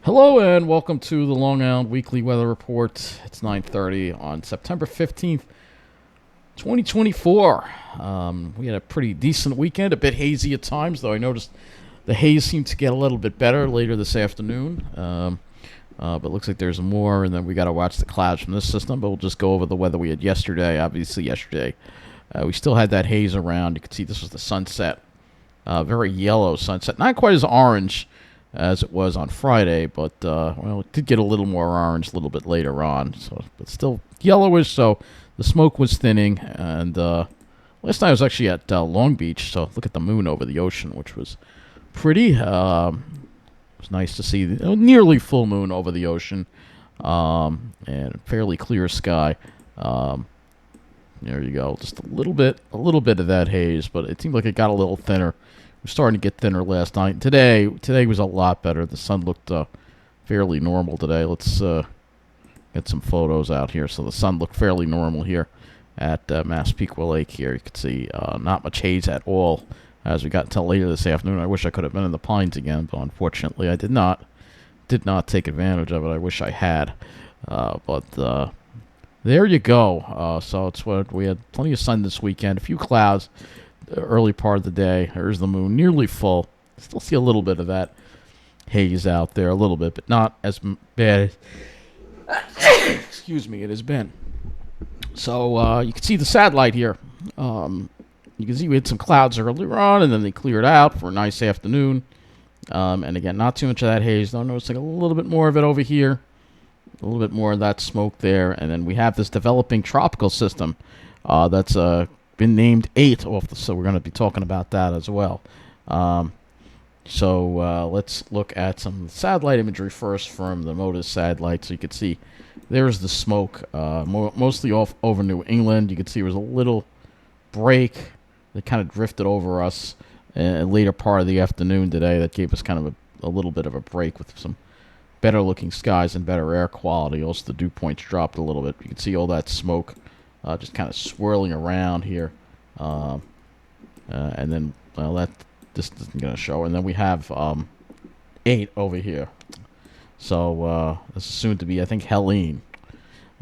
Hello and welcome to the Long Island Weekly Weather Report. It's 9:30 on September 15th, 2024. We had a pretty decent weekend, a bit hazy at times, though I noticed the haze seemed to get a little bit better later this afternoon. But it looks like there's more, and then we got to watch the clouds from this system. But we'll just go over the weather we had yesterday. Obviously, yesterday we still had that haze around. You can see this was the sunset, very yellow sunset, not quite as orange as it was on Friday, but it did get a little more orange a little bit later on. So, but still yellowish. So the smoke was thinning, and last night I was actually at Long Beach. So look at the moon over the ocean, which was pretty. It was nice to see the nearly full moon over the ocean, and fairly clear sky. There you go, just a little bit of that haze, but it seemed like it got a little thinner. It was starting to get thinner last night. Today was a lot better. The sun looked fairly normal today. Let's get some photos out here. So the sun looked fairly normal here at Massapequa Lake. Here you can see not much haze at all as we got until later this afternoon. I wish I could have been in the pines again, but unfortunately I did not. Did not take advantage of it. I wish I had. But there you go. So it's what we had. Plenty of sun this weekend. A few clouds early part of the day. There's the moon nearly full. Still see a little bit of that haze out there, a little bit, but not as bad as excuse me, it has been. So you can see the satellite here. You can see we had some clouds earlier on, and then they cleared out for a nice afternoon. And again, not too much of that haze. Though noticing a little bit more of it over here, a little bit more of that smoke there, and then we have this developing tropical system that's been named 8 so we're going to be talking about that as well. So let's look at some satellite imagery first from the MODIS satellite. So you can see there's the smoke, mostly off over New England. You can see there was a little break that kind of drifted over us later part of the afternoon today. That gave us kind of a little bit of a break with some better looking skies and better air quality. Also, the dew points dropped a little bit. You can see all that smoke just kind of swirling around here. And then, this isn't going to show. And then we have 8 over here. So this is soon to be, I think, Helene.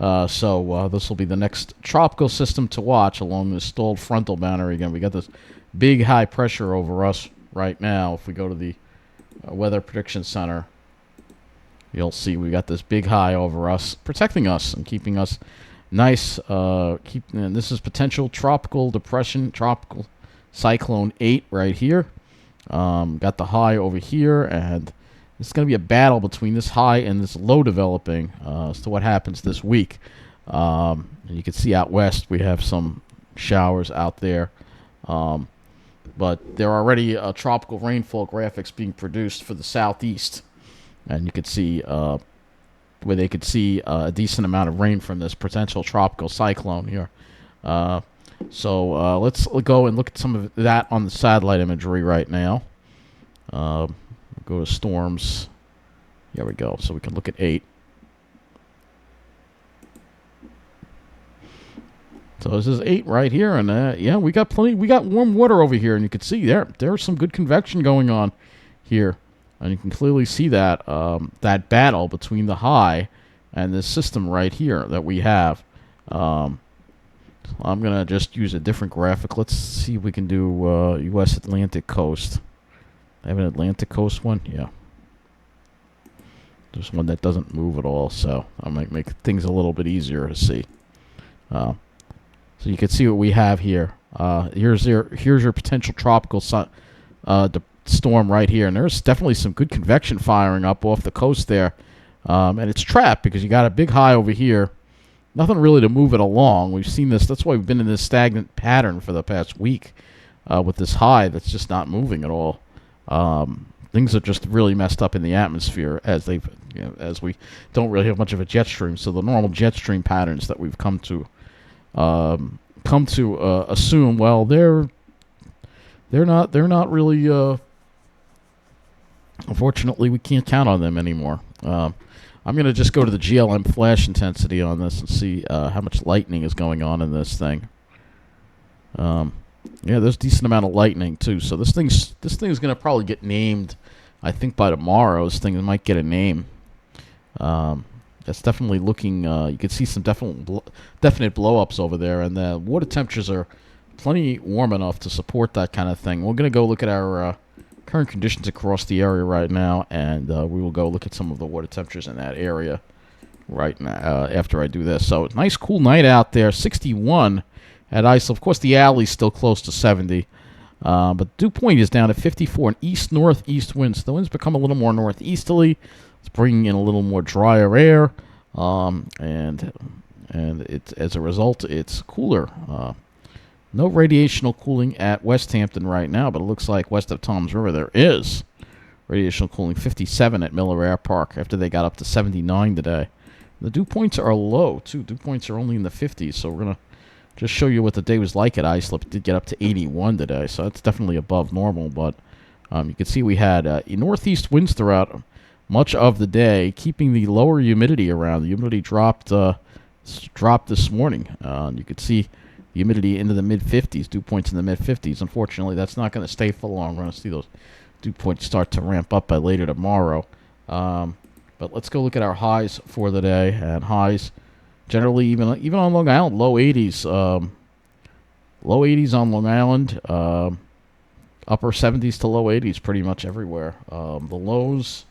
So this will be the next tropical system to watch along this stalled frontal boundary. Again, we got this big high pressure over us right now. If we go to the Weather Prediction Center, you'll see we got this big high over us, protecting us and keeping us nice. And this is potential tropical depression, tropical cyclone 8 right here. Got the high over here, and it's going to be a battle between this high and this low developing as to what happens this week. And you can see out west we have some showers out there. But there are already tropical rainfall graphics being produced for the southeast. And you could see where they could see a decent amount of rain from this potential tropical cyclone here. So let's go and look at some of that on the satellite imagery right now. Go to storms. There we go. So we can look at 8. So this is 8 right here, and yeah, we got plenty. We got warm water over here, and you can see there's some good convection going on here. And you can clearly see that that battle between the high and this system right here that we have. I'm going to just use a different graphic. Let's see if we can do U.S. Atlantic Coast. I have an Atlantic Coast one? Yeah. There's one that doesn't move at all, so I might make things a little bit easier to see. So you can see what we have here. Here's your potential tropical storm right here, and there's definitely some good convection firing up off the coast there, and it's trapped because you got a big high over here, nothing really to move it along. We've seen this, that's why we've been in this stagnant pattern for the past week with this high that's just not moving at all. Things are just really messed up in the atmosphere as we don't really have much of a jet stream, so the normal jet stream patterns that we've come to assume, well, they're not really unfortunately, we can't count on them anymore. I'm going to just go to the GLM flash intensity on this and see how much lightning is going on in this thing. Yeah, there's a decent amount of lightning too. So this thing's going to probably get named I think by tomorrow, this thing might get a name. That's definitely looking. You can see some definite blow-ups over there, and the water temperatures are plenty warm enough to support that kind of thing. We're gonna go look at our current conditions across the area right now, and we will go look at some of the water temperatures in that area right now after I do this. So nice cool night out there. 61 at Islip. Of course, the alley's still close to 70. But dew point is down at 54, and east-northeast winds. The winds become a little more northeasterly. It's bringing in a little more drier air, and it's, as a result, it's cooler. No radiational cooling at West Hampton right now, but it looks like west of Toms River there is radiational cooling. 57 at Miller Air Park after they got up to 79 today. The dew points are low, too. Dew points are only in the 50s, so we're going to just show you what the day was like at Islip. It did get up to 81 today, so that's definitely above normal, but you can see we had northeast winds throughout much of the day, keeping the lower humidity around. The humidity dropped this morning. You could see the humidity into the mid-50s, dew points in the mid-50s. Unfortunately, that's not going to stay for long. We're going to see those dew points start to ramp up by later tomorrow. But let's go look at our highs for the day. And highs, generally, even on Long Island, low 80s. Low 80s on Long Island. Upper 70s to low 80s pretty much everywhere. The lows,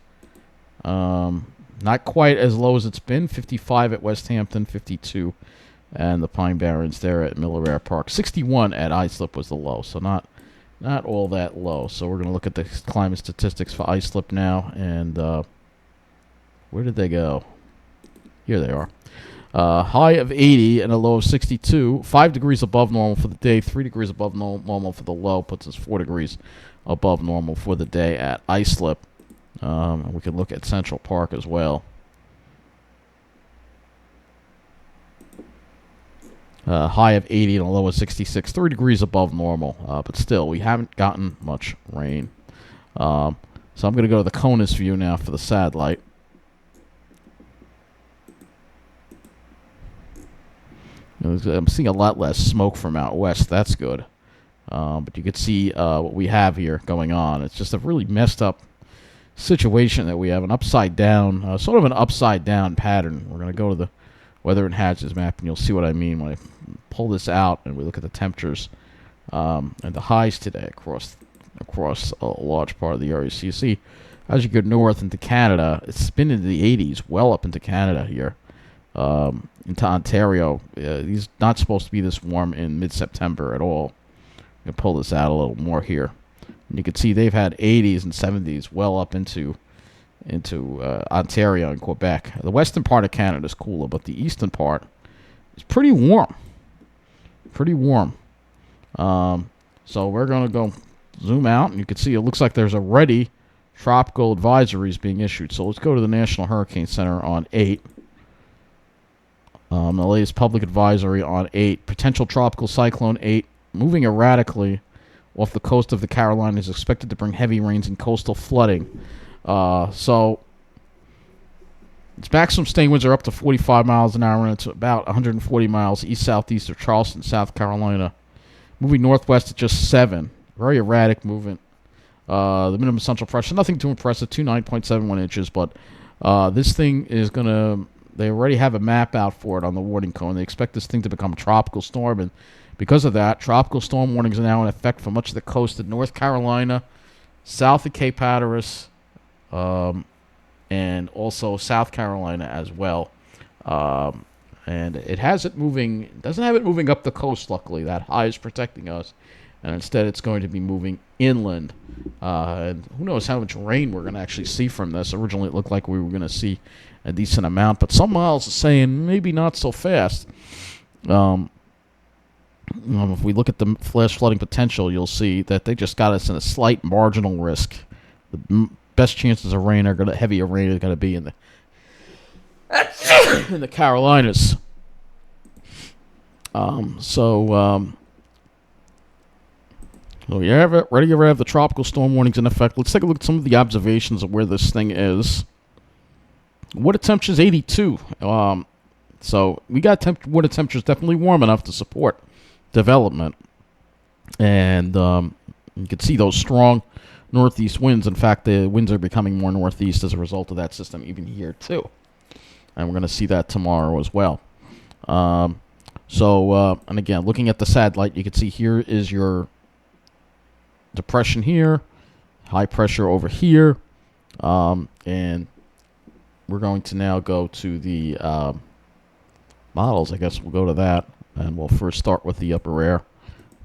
not quite as low as it's been. 55 at West Hampton, 52 and the Pine Barrens there at Miller Air Park. 61 at Islip was the low, so not all that low. So we're going to look at the climate statistics for Islip now, and where did they go? Here they are. High of 80 and a low of 62. 5 degrees above normal for the day, 3 degrees above normal for the low, puts us 4 degrees above normal for the day at Islip. We can look at Central Park as well. High of 80 and a low of 66, 3 degrees above normal. But still, we haven't gotten much rain. So I'm going to go to the CONUS view now for the satellite. I'm seeing a lot less smoke from out west. That's good. But you can see what we have here going on. It's just a really messed up situation that we have, an upside down, sort of an upside down pattern. We're going to go to the weather and hazards map, and you'll see what I mean when I pull this out and we look at the temperatures and the highs today across a large part of the area. So you see, as you go north into Canada, it's been into the 80s, well up into Canada here. Into Ontario, he's not supposed to be this warm in mid-September at all. I'm going to pull this out a little more here. And you can see they've had 80s and 70s well up into Ontario and Quebec. The western part of Canada is cooler, but the eastern part is pretty warm. Pretty warm. So we're going to go zoom out, and you can see it looks like there's already tropical advisories being issued. So let's go to the National Hurricane Center on 8. The latest public advisory on 8. Potential tropical cyclone 8 moving erratically off the coast of the Carolinas, expected to bring heavy rains and coastal flooding. So its maximum staying winds are up to 45 miles an hour, and it's about 140 miles east-southeast of Charleston, South Carolina. Moving northwest at just 7. Very erratic movement. The minimum central pressure, nothing too impressive, 29.71 inches, but this thing is going to... They already have a map out for it on the warning cone. They expect this thing to become a tropical storm, and because of that, tropical storm warnings are now in effect for much of the coast of North Carolina, south of Cape Hatteras, and also South Carolina as well. And it has it moving, doesn't have it moving up the coast, luckily. That high is protecting us, and instead it's going to be moving inland. And who knows how much rain we're going to actually see from this. Originally it looked like we were going to see a decent amount, but some models are saying maybe not so fast. If we look at the flash flooding potential, you'll see that they just got us in a slight marginal risk. The best chances of rain heavier rain are going to be in the Carolinas. So you have it ready to have the tropical storm warnings in effect. Let's take a look at some of the observations of where this thing is. Water temperature is 82. So we got water temperatures definitely warm enough to support development. And you can see those strong northeast winds. In fact, the winds are becoming more northeast as a result of that system even here too. And we're going to see that tomorrow as well. And again, looking at the satellite, you can see here is your depression here, high pressure over here, and we're going to now go to the models. I guess we'll go to that, and we'll first start with the upper air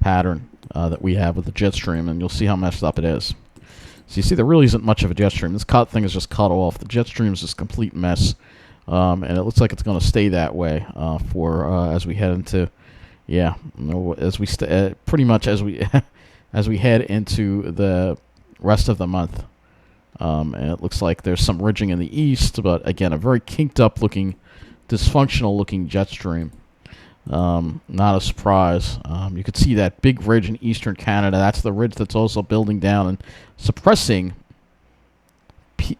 pattern that we have with the jet stream, and you'll see how messed up it is. So you see there really isn't much of a jet stream. This cut thing is just cut off. The jet stream is just a complete mess, and it looks like it's going to stay that way as we head into, pretty much as we as we head into the rest of the month. And it looks like there's some ridging in the east, but again, a very kinked up looking, dysfunctional looking jet stream. Not a surprise. You could see that big ridge in eastern Canada. That's the ridge that's also building down and suppressing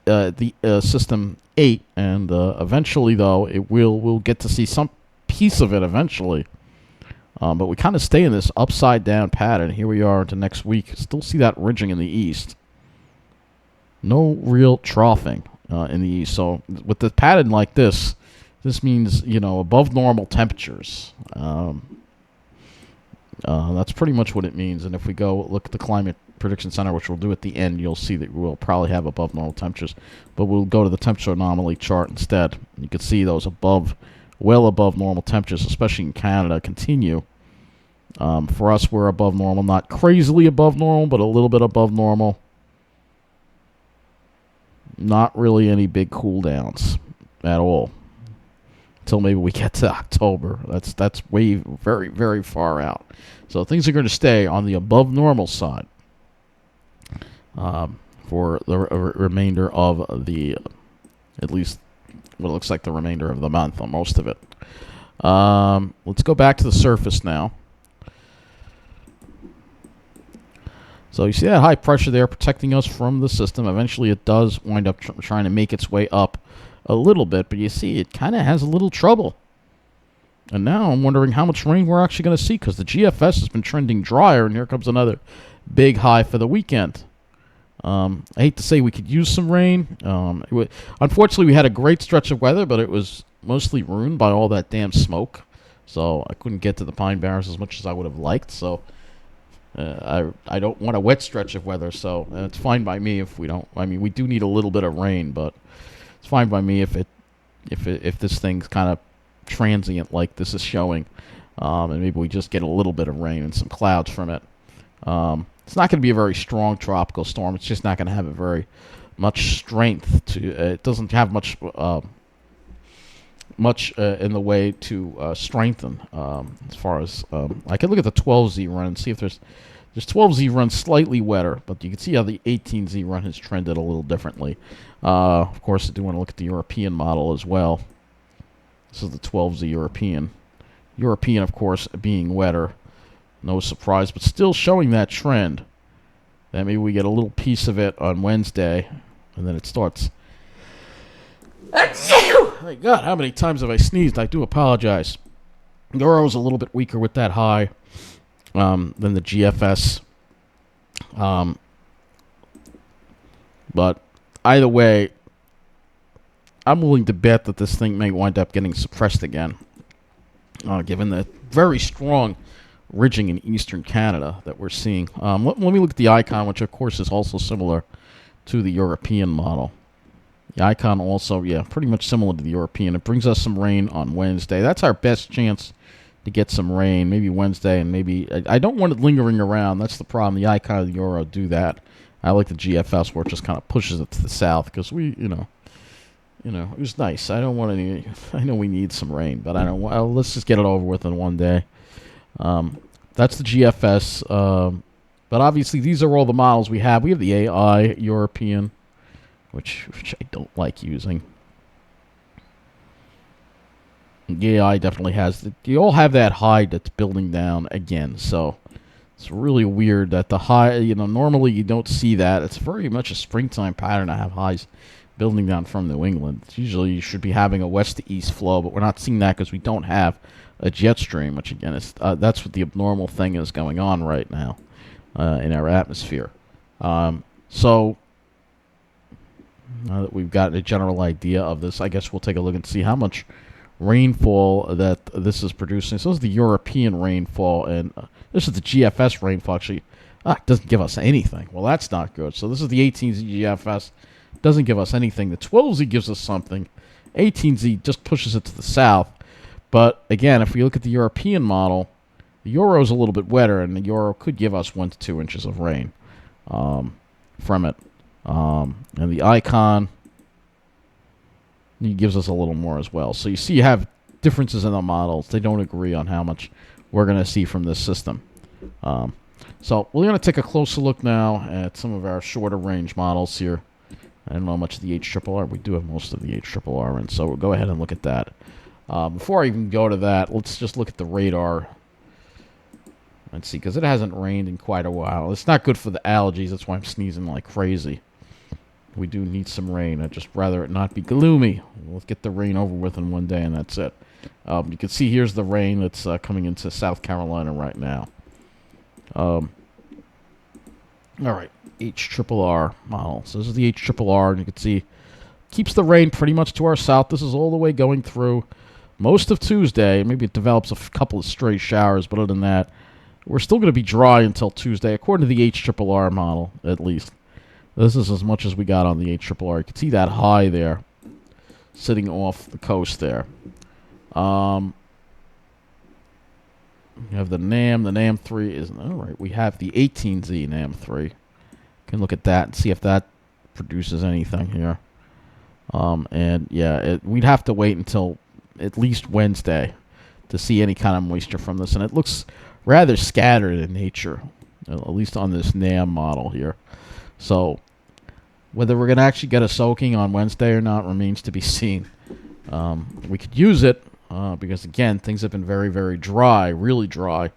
the system 8. And eventually, though, we'll get to see some piece of it eventually. But we kind of stay in this upside down pattern. Here we are into next week. Still see that ridging in the east. No real troughing in the east. So with the pattern like this means, above normal temperatures. That's pretty much what it means. And if we go look at the Climate Prediction Center, which we'll do at the end, you'll see that we'll probably have above normal temperatures. But we'll go to the temperature anomaly chart instead. You can see those well above normal temperatures, especially in Canada, continue. For us, we're above normal. Not crazily above normal, but a little bit above normal. Not really any big cool downs at all until maybe we get to October. That's way very, very far out. So things are going to stay on the above normal side for the remainder of at least what looks like the remainder of the month on most of it. Let's go back to the surface now. So you see that high pressure there protecting us from the system. Eventually it does wind up trying to make its way up a little bit, but you see it kind of has a little trouble. And now I'm wondering how much rain we're actually going to see, because the GFS has been trending drier, and here comes another big high for the weekend. I hate to say we could use some rain. Unfortunately, we had a great stretch of weather, but it was mostly ruined by all that damn smoke. So I couldn't get to the Pine Barrens as much as I would have liked. So I don't want a wet stretch of weather, so it's fine by me if we don't. I mean, we do need a little bit of rain, but it's fine by me if this thing's kind of transient like this is showing, and maybe we just get a little bit of rain and some clouds from it. It's not going to be a very strong tropical storm. It's just not going to have a very much strength to. It doesn't have much in the way to strengthen. As far as I can look at the 12Z run and see if there's 12Z run slightly wetter, but you can see how the 18Z run has trended a little differently. Of course, I do want to look at the European model as well. This is the 12Z European. European, of course, being wetter. No surprise, but still showing that trend. That maybe we get a little piece of it on Wednesday, and then it starts. My God, how many times have I sneezed? I do apologize. Euro's a little bit weaker with that high than the GFS. But either way, I'm willing to bet that this thing may wind up getting suppressed again, given the very strong ridging in eastern Canada that we're seeing. Let me look at the icon, which of course is also similar to the European model. The icon also, pretty much similar to the European. It brings us some rain on Wednesday. That's our best chance to get some rain. Maybe Wednesday, and maybe I don't want it lingering around. That's the problem. The icon of the Euro do that. I like the GFS where it just kind of pushes it to the south, because it was nice. I don't want any. I know we need some rain, but I don't. Well, let's just get it over with in one day. That's the GFS. But obviously, these are all the models we have. We have the AI European, which I don't like using. The AI definitely has. You all have that high that's building down again. So it's really weird that the high. Normally you don't see that. It's very much a springtime pattern to have highs building down from New England. It's usually you should be having a west to east flow, but we're not seeing that because we don't have a jet stream, which again is that's what the abnormal thing is going on right now in our atmosphere. So now that we've got a general idea of this, I guess we'll take a look and see how much rainfall that this is producing. So this is the European rainfall, and this is the GFS rainfall. Actually, it doesn't give us anything. Well, that's not good. So this is the 18Z GFS. Doesn't give us anything. The 12Z gives us something. 18Z just pushes it to the south. But again, if we look at the European model, the euro is a little bit wetter, and the euro could give us 1 to 2 inches of rain from it. And the icon, he gives us a little more as well. So you see you have differences in the models. They don't agree on how much we're going to see from this system. So we're going to take a closer look now at some of our shorter range models here. I don't know much of the HRRR. We do have most of the HRRR, and so we'll go ahead and look at that. Before I even go to that, let's just look at the radar. Let's see, because it hasn't rained in quite a while. It's not good for the allergies. That's why I'm sneezing like crazy. We do need some rain. I'd just rather it not be gloomy. Let's get the rain over with in one day, and that's it. You can see here's the rain that's coming into South Carolina right now. All right, HRRR model. So this is the HRRR, and you can see keeps the rain pretty much to our south. This is all the way going through most of Tuesday. Maybe it develops a couple of stray showers, but other than that, we're still going to be dry until Tuesday, according to the HRRR model, at least. This is as much as we got on the HRRR. You can see that high there, sitting off the coast there. You have the NAM. The NAM 3 is... All right, we have the 18Z NAM 3. Can look at that and see if that produces anything here. And, yeah, we'd have to wait until at least Wednesday to see any kind of moisture from this. And it looks rather scattered in nature, at least on this NAM model here. So whether we're going to actually get a soaking on Wednesday or not remains to be seen. We could use it because, again, things have been very, very dry, really dry,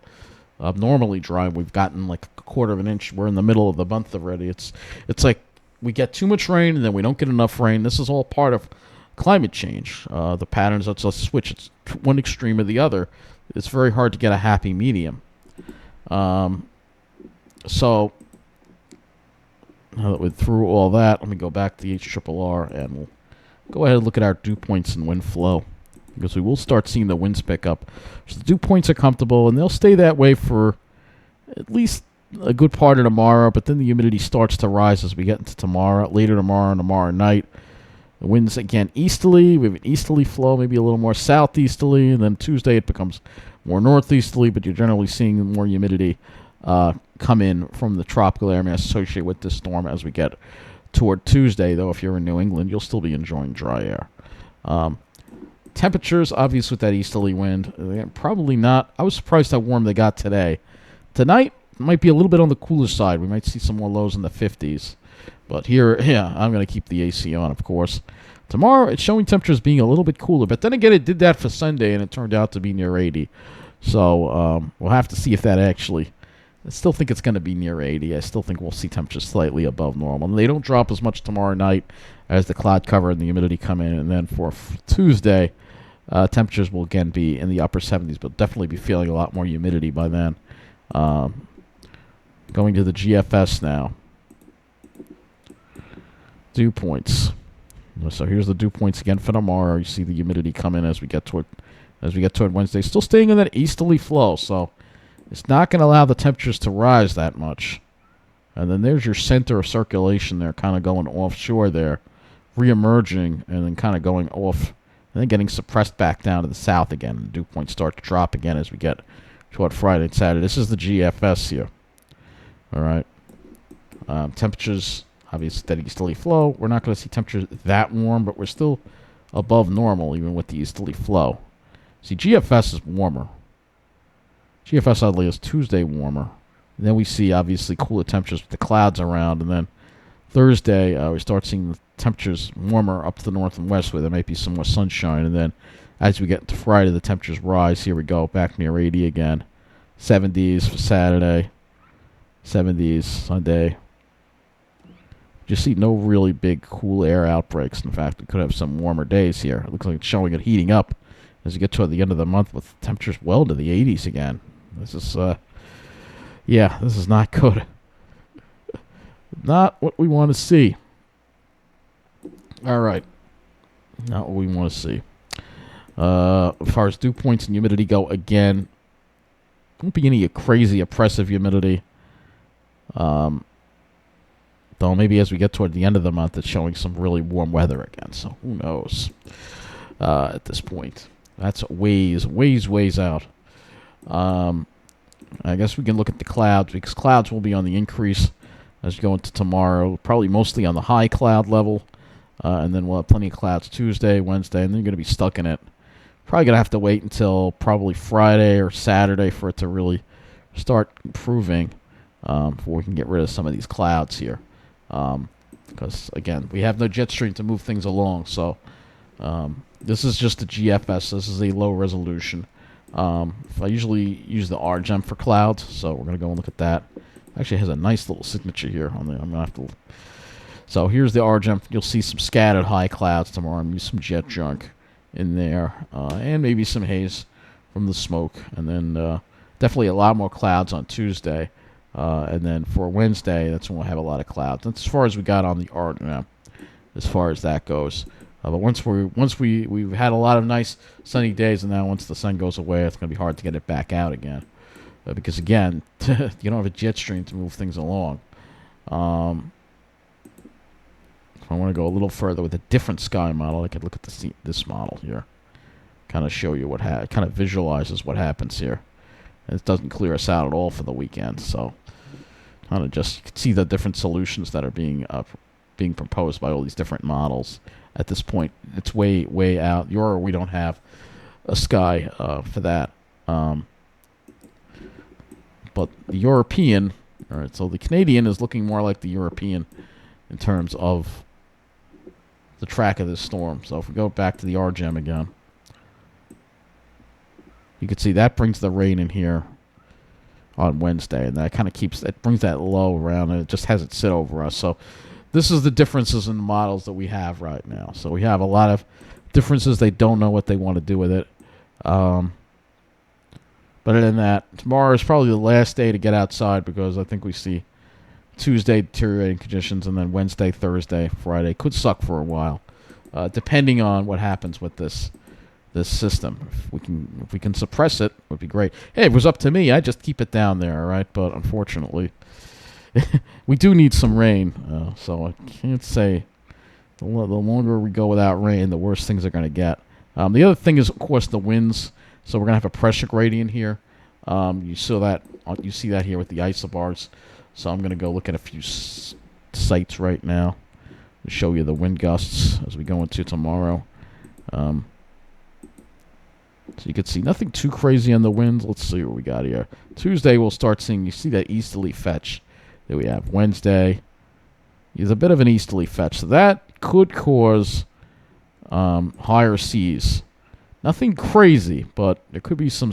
abnormally dry. We've gotten like a quarter of an inch. We're in the middle of the month already. It's like we get too much rain and then we don't get enough rain. This is all part of climate change. The patterns, let's switch. It's one extreme or the other. It's very hard to get a happy medium. So now that we're through all that, let me go back to the HRRR and we'll go ahead and look at our dew points and wind flow, because we will start seeing the winds pick up. So the dew points are comfortable, and they'll stay that way for at least a good part of tomorrow, but then the humidity starts to rise as we get into tomorrow, later tomorrow and tomorrow night. The winds, again, easterly. We have an easterly flow, maybe a little more southeasterly, and then Tuesday it becomes more northeasterly, but you're generally seeing more humidity come in from the tropical area associated with this storm as we get toward Tuesday, though if you're in New England, you'll still be enjoying dry air. Temperatures, obviously with that easterly wind, probably not. I was surprised how warm they got today. Tonight might be a little bit on the cooler side. We might see some more lows in the 50s. But here, yeah, I'm going to keep the AC on, of course. Tomorrow, it's showing temperatures being a little bit cooler. But then again, it did that for Sunday, and it turned out to be near 80. So we'll have to see if that actually... I still think it's going to be near 80. I still think we'll see temperatures slightly above normal. And they don't drop as much tomorrow night as the cloud cover and the humidity come in. And then for Tuesday, temperatures will again be in the upper 70s, but definitely be feeling a lot more humidity by then. Going to the GFS now. Dew points. So here's the dew points again for tomorrow. You see the humidity come in as we get toward Wednesday. Still staying in that easterly flow, so it's not going to allow the temperatures to rise that much. And then there's your center of circulation there, kind of going offshore there, re-emerging, and then kind of going off, and then getting suppressed back down to the south again. The dew points start to drop again as we get toward Friday and Saturday. This is the GFS here. All right. Temperatures, obviously, steady easterly flow. We're not going to see temperatures that warm, but we're still above normal, even with the easterly flow. See, GFS is warmer. GFS, oddly, is Tuesday warmer. And then we see, obviously, cooler temperatures with the clouds around. And then Thursday, we start seeing the temperatures warmer up to the north and west, where there might be some more sunshine. And then as we get into Friday, the temperatures rise. Here we go, back near 80 again. 70s for Saturday. 70s Sunday. You see no really big cool air outbreaks. In fact, we could have some warmer days here. It looks like it's showing it heating up as you get toward the end of the month with temperatures well into the 80s again. This is, this is not good. Not what we want to see. All right. Not what we want to see. As far as dew points and humidity go, again, won't be any crazy oppressive humidity. Though maybe as we get toward the end of the month, it's showing some really warm weather again. So who knows at this point. That's ways out. I guess we can look at the clouds, because clouds will be on the increase as you go into tomorrow. Probably mostly on the high cloud level. And then we'll have plenty of clouds Tuesday, Wednesday, and then you're going to be stuck in it. Probably going to have to wait until probably Friday or Saturday for it to really start improving before we can get rid of some of these clouds here. Because, again, we have no jet stream to move things along. So this is just a GFS. This is a low resolution. If I usually use the RGEM for clouds, so we're going to go and look at that. Actually, it has a nice little signature here. I'm going to have to... So here's the RGEM. You'll see some scattered high clouds tomorrow. I'm using some jet junk in there, and maybe some haze from the smoke. And then definitely a lot more clouds on Tuesday. And then for Wednesday, that's when we'll have a lot of clouds. That's as far as we got on the RGEM, as far as that goes. But once we've had a lot of nice sunny days, and now once the sun goes away, it's going to be hard to get it back out again. Because again, you don't have a jet stream to move things along. If I want to go a little further with a different sky model, I could look at this model here. Kind of show you kind of visualizes what happens here. And it doesn't clear us out at all for the weekend, so kind of just you can see the different solutions that are being proposed by all these different models. At this point, it's way out. We don't have a sky for that. But the European, all right, so the Canadian is looking more like the European in terms of the track of this storm. So if we go back to the RGEM again, you can see that brings the rain in here on Wednesday, and that kind of brings that low around, and it just has it sit over us. So this is the differences in the models that we have right now. So we have a lot of differences. They don't know what they want to do with it. But other than that, tomorrow is probably the last day to get outside, because I think we see Tuesday deteriorating conditions, and then Wednesday, Thursday, Friday could suck for a while, depending on what happens with this system. If we can suppress it, would be great. Hey, if it was up to me, I'd just keep it down there, all right? But unfortunately, we do need some rain, so I can't say the longer we go without rain, the worse things are going to get. The other thing is, of course, the winds. So we're going to have a pressure gradient here. You see that here with the isobars. So I'm going to go look at a few sites right now to show you the wind gusts as we go into tomorrow. So you can see nothing too crazy on the winds. Let's see what we got here. Tuesday we'll start seeing, you see that easterly fetch that we have. Wednesday is a bit of an easterly fetch. So that could cause higher seas. Nothing crazy, but there could be some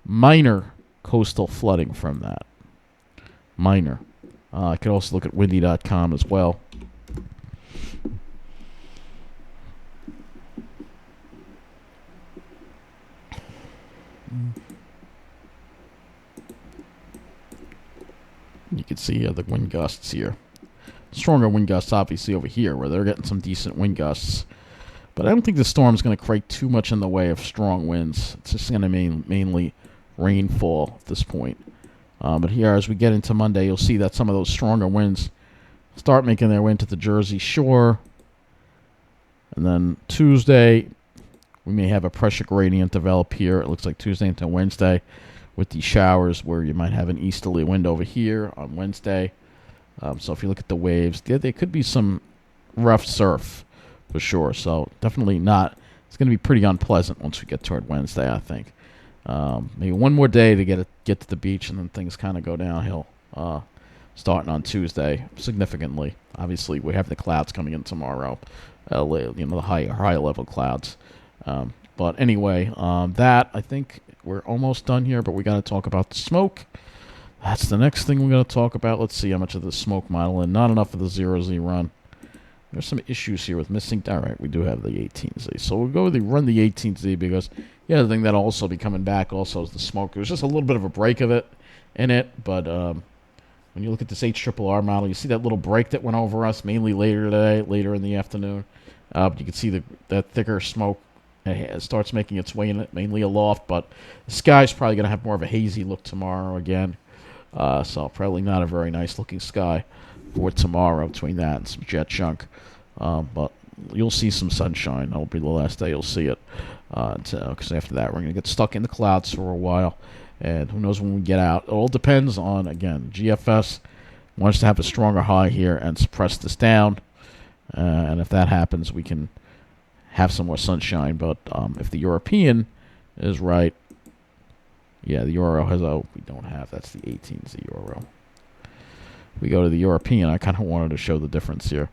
minor coastal flooding from that. Minor. I could also look at windy.com as well. You can see the wind gusts here. Stronger wind gusts, obviously, over here, where they're getting some decent wind gusts. But I don't think the storm's going to create too much in the way of strong winds. It's just going to mainly rainfall at this point. But here, as we get into Monday, you'll see that some of those stronger winds start making their way into the Jersey Shore. And then Tuesday, we may have a pressure gradient develop here. It looks like Tuesday into Wednesday with these showers, where you might have an easterly wind over here on Wednesday. So if you look at the waves, there could be some rough surf for sure. So definitely not. It's going to be pretty unpleasant once we get toward Wednesday, I think. Maybe one more day to get to the beach, and then things kind of go downhill starting on Tuesday significantly. Obviously, we have the clouds coming in tomorrow, the high level clouds. But anyway, that, I think we're almost done here, but we got to talk about the smoke. That's the next thing we're going to talk about. Let's see how much of the smoke model, and not enough of the 0Z run. There's some issues here with missing. All right, we do have the 18Z. So we'll go with run the 18Z, because the other thing that'll also be coming back also is the smoke. It was just a little bit of a break of it in it, but When you look at this HRRR model, you see that little break that went over us, mainly later today, later in the afternoon. You can see that thicker smoke starts making its way in it, mainly aloft, but the sky's probably going to have more of a hazy look tomorrow again. So probably not a very nice looking sky for tomorrow between that and some jet chunk. But you'll see some sunshine. That'll be the last day you'll see it. Because after that, we're going to get stuck in the clouds for a while. And who knows when we get out. It all depends on, again, GFS wants to have a stronger high here and suppress this down. And if that happens, we can have some more sunshine. But if the European is right, yeah, the euro has, we don't have, that's the 18's the euro. We go to the European, I kind of wanted to show the difference here.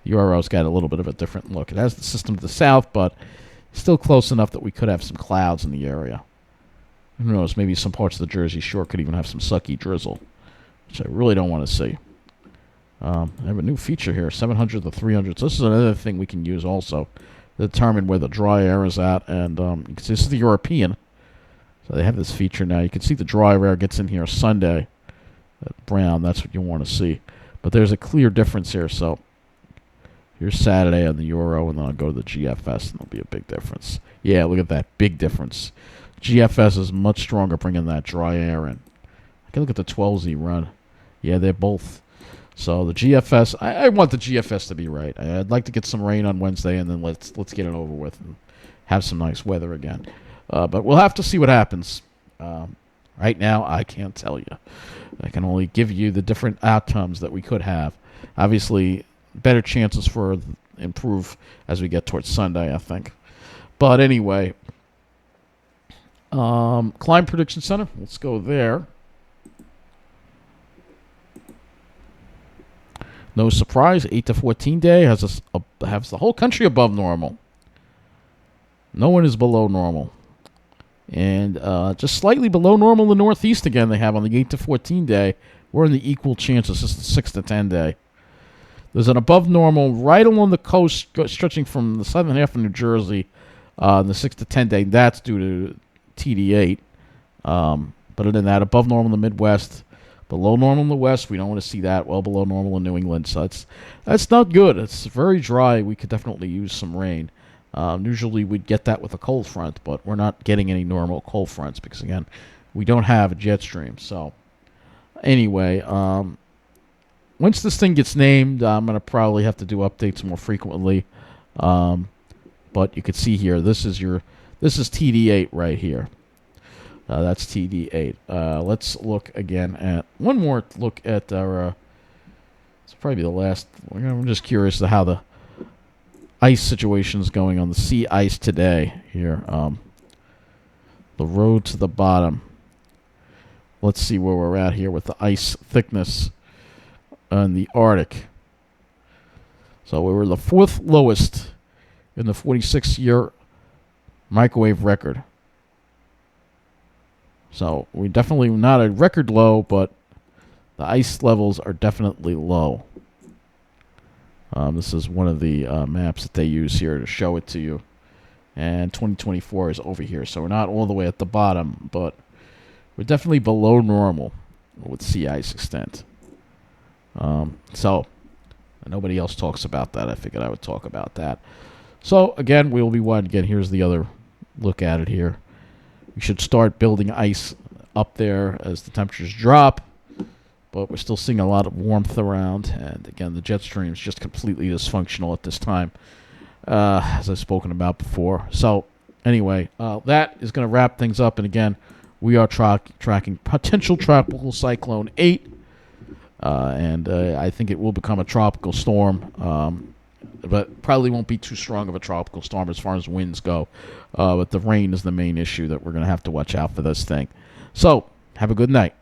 The euro's got a little bit of a different look. It has the system to the south, but still close enough that we could have some clouds in the area. Who knows, maybe some parts of the Jersey Shore could even have some sucky drizzle, which I really don't want to see. I have a new feature here, 700 to 300. So this is another thing we can use also to determine where the dry air is at. And you can see this is the European. So they have this feature now. You can see the dry air gets in here Sunday. Brown, that's what you want to see. But there's a clear difference here. So here's Saturday on the euro, and then I'll go to the GFS, and there'll be a big difference. Yeah, look at that big difference. GFS is much stronger bringing that dry air in. I can look at the 12Z run. Yeah, they're both. So the GFS, I want the GFS to be right. I'd like to get some rain on Wednesday, and then let's get it over with and have some nice weather again. But we'll have to see what happens. Right now, I can't tell you. I can only give you the different outcomes that we could have. Obviously, better chances for improve as we get towards Sunday, I think. But anyway, Climate Prediction Center. Let's go there. No surprise, 8 to 14 day has the whole country above normal. No one is below normal. And just slightly below normal in the Northeast again they have on the 8 to 14 day. We're in the equal chances. This is the 6 to 10 day. There's an above normal right along the coast stretching from the southern half of New Jersey in the 6 to 10 day. That's due to TD8. But other than that, above normal in the Midwest, below normal in the West. We don't want to see that. Well below normal in New England. So that's not good. It's very dry. We could definitely use some rain. Usually we'd get that with a cold front, but we're not getting any normal cold fronts because, again, we don't have a jet stream. So anyway, once this thing gets named, I'm going to probably have to do updates more frequently. But you can see here, this is TD8 right here. That's TD8. Let's look again at one more look at our. It's probably the last. I'm just curious to how the ice situation is going on the sea ice today here. The road to the bottom. Let's see where we're at here with the ice thickness in the Arctic. So we were the fourth lowest in the 46-year microwave record. So we're definitely not a record low, but the ice levels are definitely low. This is one of the maps that they use here to show it to you. And 2024 is over here. So we're not all the way at the bottom, but we're definitely below normal with sea ice extent. So nobody else talks about that. I figured I would talk about that. So again, we'll be one. Again, here's the other look at it here. We should start building ice up there as the temperatures drop. But we're still seeing a lot of warmth around. And again, the jet stream is just completely dysfunctional at this time, as I've spoken about before. So anyway, that is going to wrap things up. And again, we are tracking potential tropical cyclone 8. And I think it will become a tropical storm. But probably won't be too strong of a tropical storm as far as winds go. But the rain is the main issue that we're going to have to watch out for this thing. So, have a good night.